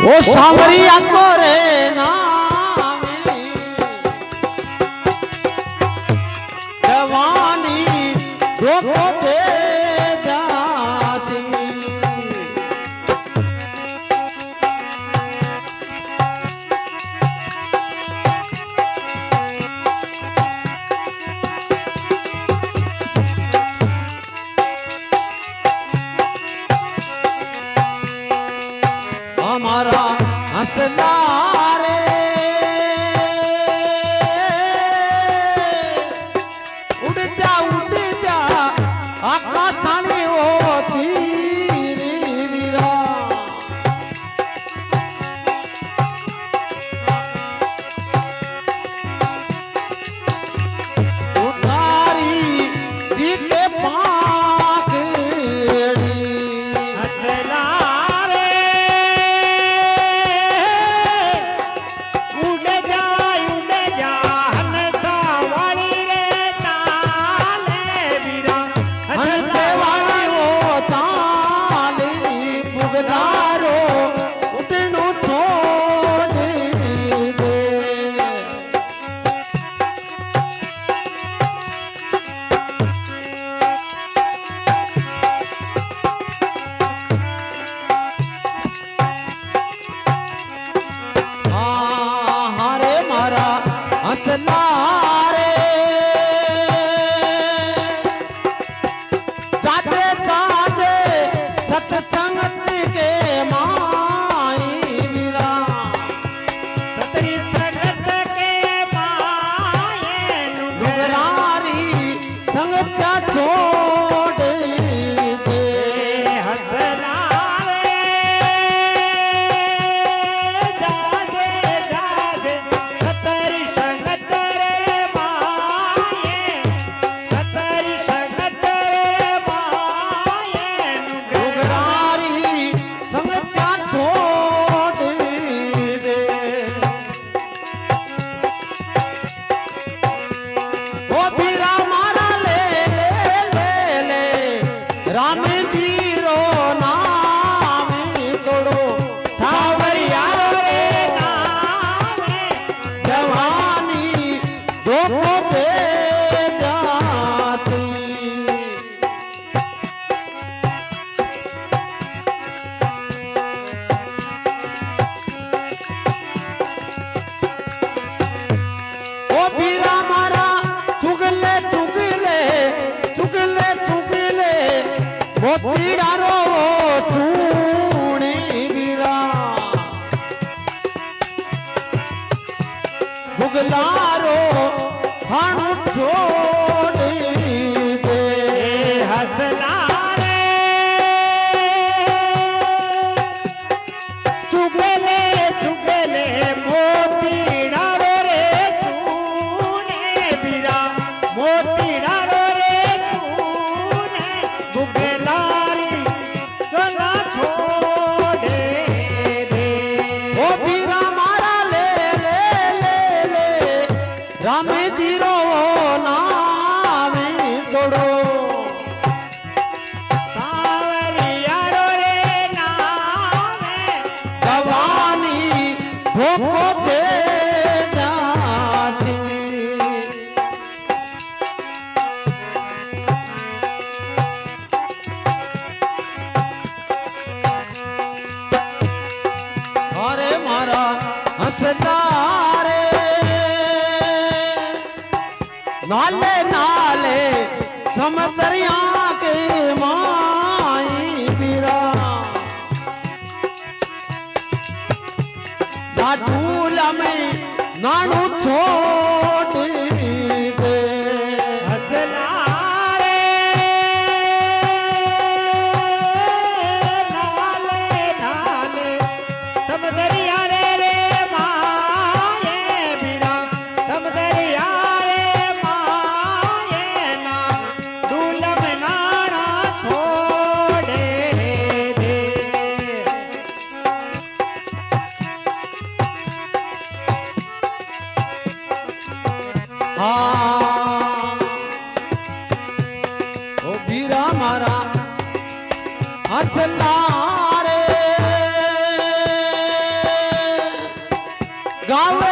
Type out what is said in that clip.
ओ सांवरिया को रे नामी जवानी रोको दे जाती हमारा हंसना रे उड़ जा आकाशानी होती वीरा उतारी जी के पाक हंसना हंसला रे जाते जाते सत्संगत के माई वीरा सतरी संगत के माए नुगरारी संगत्या छोड़ दे हंसला रे जाते जाते सतरी राम जीरो नाम तोड़ो सावरिया रे नाम जवानी धोखो दे जाती ओ बीरा मारा चुगले चुगले चुगले चुगले मोतीड़ा रो चूणी वीरा भुगलारो हाणु छोड़ दे हंसला रे चुगले चुगले मोतीड़ा रो रे चूने वीरा मोतीड़ा रो रे चूने भुगलारी चला छोड़े दे ओ बीरा मारा ले राम जीरो नाम तोड़ो सावरिया रे नाम जवानी धोखो दे जाती अरे मारा हंसला रे नाले नाले समदरिया के माई बीरा लाडूला में नानू छोड़ दे हंसला रे नाले नाले समदरिया रे माए बीरा समदरिया ગાવે